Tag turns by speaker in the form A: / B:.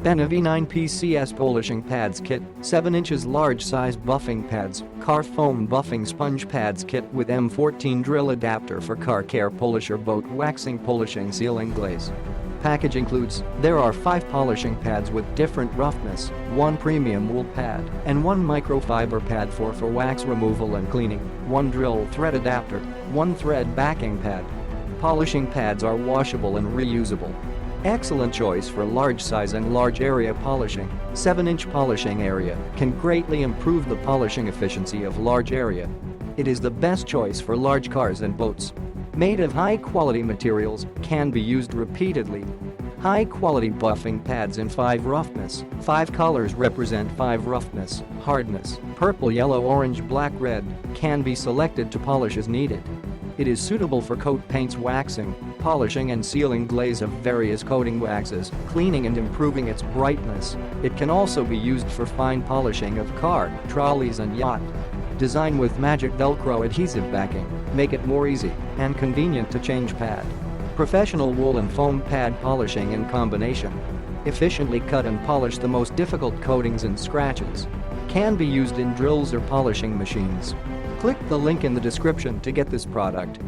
A: Benavvy 9pcs polishing pads kit, 7 inches large size buffing pads, car foam buffing sponge pads kit with M14 drill adapter for car care polisher boat waxing polishing sealing glaze. Package includes, there are 5 polishing pads with different roughness, 1 premium wool pad, and 1 microfiber pad for wax removal and cleaning, 1 drill thread adapter, 1 thread backing pad. Polishing pads are washable and reusable. Excellent choice for large size and large area polishing. 7-inch polishing area can greatly improve the polishing efficiency of large area. It is the best choice for large cars and boats. Made of high-quality materials, can be used repeatedly. High-quality buffing pads in 5 roughness. 5 colors represent 5 roughness, hardness, purple, yellow, orange, black, red, can be selected to polish as needed. It is suitable for coat paints, waxing, polishing and sealing glaze of various coating waxes, cleaning and improving its brightness. It can also be used for fine polishing of car, trolleys and yacht. Design with magic Velcro adhesive backing, make it more easy and convenient to change pad. Professional wool and foam pad polishing in combination. Efficiently cut and polish the most difficult coatings and scratches. Can be used in drills or polishing machines. Click the link in the description to get this product.